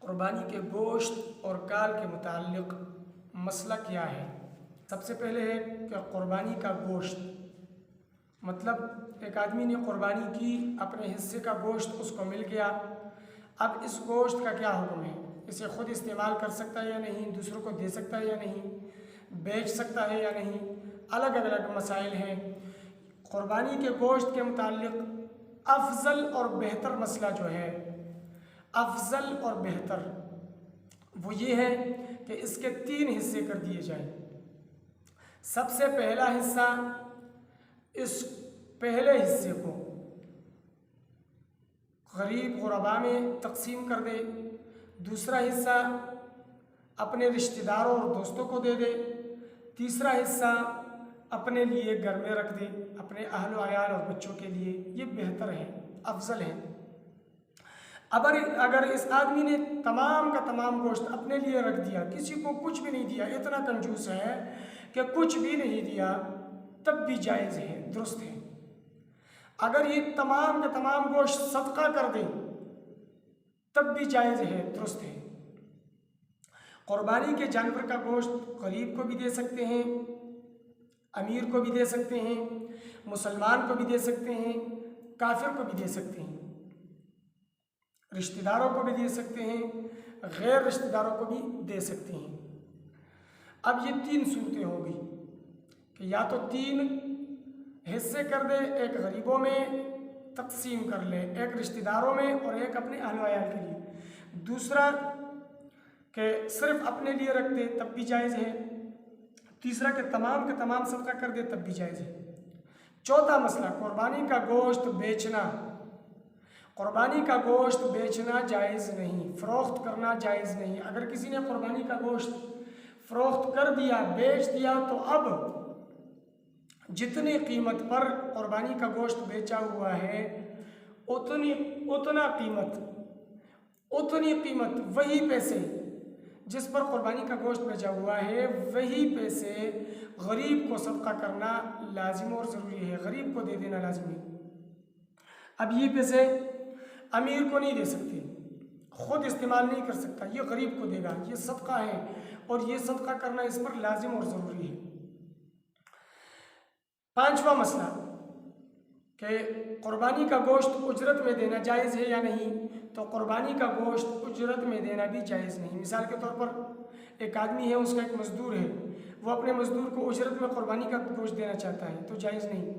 قربانی کے گوشت اور کال کے متعلق مسئلہ کیا ہے؟ سب سے پہلے ہے کہ قربانی کا گوشت مطلب ایک آدمی نے قربانی کی، اپنے حصے کا گوشت اس کو مل گیا، اب اس گوشت کا کیا حکم ہے؟ اسے خود استعمال کر سکتا ہے یا نہیں، دوسروں کو دے سکتا ہے یا نہیں، بیچ سکتا ہے یا نہیں، الگ الگ مسائل ہیں۔ قربانی کے گوشت کے متعلق افضل اور بہتر مسئلہ جو ہے، افضل اور بہتر وہ یہ ہے کہ اس کے 3 حصے کر دیے جائیں۔ سب سے پہلا حصہ اس پہلے حصے کو غریب غرباء میں تقسیم کر دے، دوسرا حصہ اپنے رشتہ داروں اور دوستوں کو دے دے، تیسرا حصہ اپنے لیے گھر میں رکھ دے، اپنے اہل و عیال اور بچوں کے لیے۔ یہ بہتر ہے، افضل ہے۔ اگر اس آدمی نے تمام کا تمام گوشت اپنے لیے رکھ دیا، کسی کو کچھ بھی نہیں دیا، اتنا کنجوس ہے کہ کچھ بھی نہیں دیا، تب بھی جائز ہے، درست ہے۔ اگر یہ تمام کا تمام گوشت صدقہ کر دے تب بھی جائز ہے، درست ہے۔ قربانی کے جانور کا گوشت غریب کو بھی دے سکتے ہیں، امیر کو بھی دے سکتے ہیں، مسلمان کو بھی دے سکتے ہیں، کافر کو بھی دے سکتے ہیں، رشتہ داروں کو بھی دے سکتے ہیں، غیر رشتہ داروں کو بھی دے سکتے ہیں۔ اب یہ 3 صورتیں ہو گئی کہ یا تو 3 حصے کر دے، ایک غریبوں میں تقسیم کر لے، ایک رشتہ داروں میں اور ایک اپنے اہل و عیال کے لیے، دوسرا کہ صرف اپنے لیے رکھ دے تب بھی جائز ہے، تیسرا کہ تمام کے تمام صدقہ کر دے تب بھی جائز ہے۔ چوتھا مسئلہ قربانی کا گوشت بیچنا۔ قربانی کا گوشت بیچنا جائز نہیں، فروخت کرنا جائز نہیں۔ اگر کسی نے قربانی کا گوشت فروخت کر دیا، بیچ دیا، تو اب جتنی قیمت پر قربانی کا گوشت بیچا ہوا ہے اتنی قیمت وہی پیسے جس پر قربانی کا گوشت بیچا ہوا ہے، وہی پیسے غریب کو صدقہ کرنا لازم اور ضروری ہے، غریب کو دے دینا لازم ہے۔ اب یہ پیسے امیر کو نہیں دے سکتے، خود استعمال نہیں کر سکتا، یہ غریب کو دے گا، یہ صدقہ ہے اور یہ صدقہ کرنا اس پر لازم اور ضروری ہے۔ 5واں مسئلہ کہ قربانی کا گوشت اجرت میں دینا جائز ہے یا نہیں، تو قربانی کا گوشت اجرت میں دینا بھی جائز نہیں۔ مثال کے طور پر ایک آدمی ہے، اس کا ایک مزدور ہے، وہ اپنے مزدور کو اجرت میں قربانی کا گوشت دینا چاہتا ہے تو جائز نہیں۔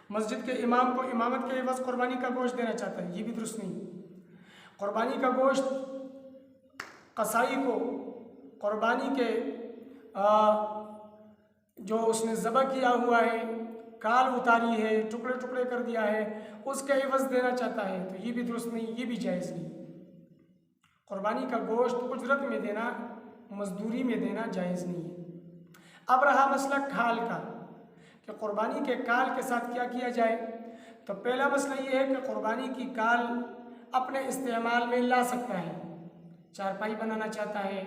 مسجد کے امام کو امامت کے عوض قربانی کا گوشت دینا چاہتا ہے، یہ بھی درست نہیں۔ قربانی کا گوشت قصائی کو قربانی کے جو اس نے ذبح کیا ہوا ہے، کال اتاری ہے، ٹکڑے ٹکڑے کر دیا ہے، اس کے عوض دینا چاہتا ہے تو یہ بھی درست نہیں، یہ بھی جائز نہیں۔ قربانی کا گوشت اجرت میں دینا، مزدوری میں دینا جائز نہیں ہے۔ اب رہا مسئلہ کھال کا کہ قربانی کے کال کے ساتھ کیا کیا جائے، تو پہلا مسئلہ یہ ہے کہ قربانی کی کال اپنے استعمال میں لا سکتا ہے، چارپائی بنانا چاہتا ہے،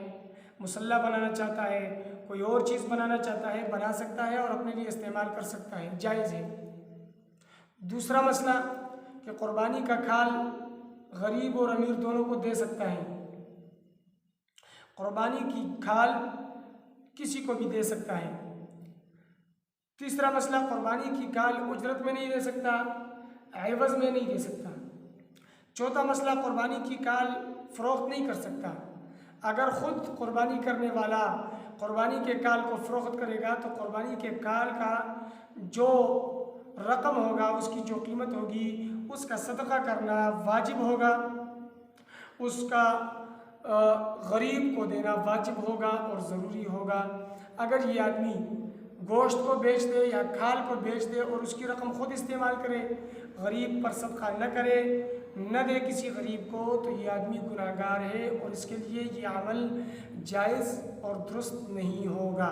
مصلی بنانا چاہتا ہے، کوئی اور چیز بنانا چاہتا ہے، بنا سکتا ہے اور اپنے لیے استعمال کر سکتا ہے، جائز ہے۔ دوسرا مسئلہ کہ قربانی کا کھال غریب اور امیر دونوں کو دے سکتا ہے، قربانی کی کھال کسی کو بھی دے سکتا ہے۔ تیسرا مسئلہ قربانی کی کھال اجرت میں نہیں دے سکتا، عوض میں نہیں دے سکتا۔ چوتھا مسئلہ قربانی کی کھال فروخت نہیں کر سکتا۔ اگر خود قربانی کرنے والا قربانی کے کال کو فروخت کرے گا تو قربانی کے کال کا جو رقم ہوگا، اس کی جو قیمت ہوگی، اس کا صدقہ کرنا واجب ہوگا، اس کا غریب کو دینا واجب ہوگا اور ضروری ہوگا۔ اگر یہ آدمی گوشت کو بیچ دے یا کھال کو بیچ دے اور اس کی رقم خود استعمال کرے، غریب پر صدقہ نہ کرے، نہ دے کسی غریب کو، تو یہ آدمی گناہگار ہے اور اس کے لیے یہ عمل جائز اور درست نہیں ہوگا۔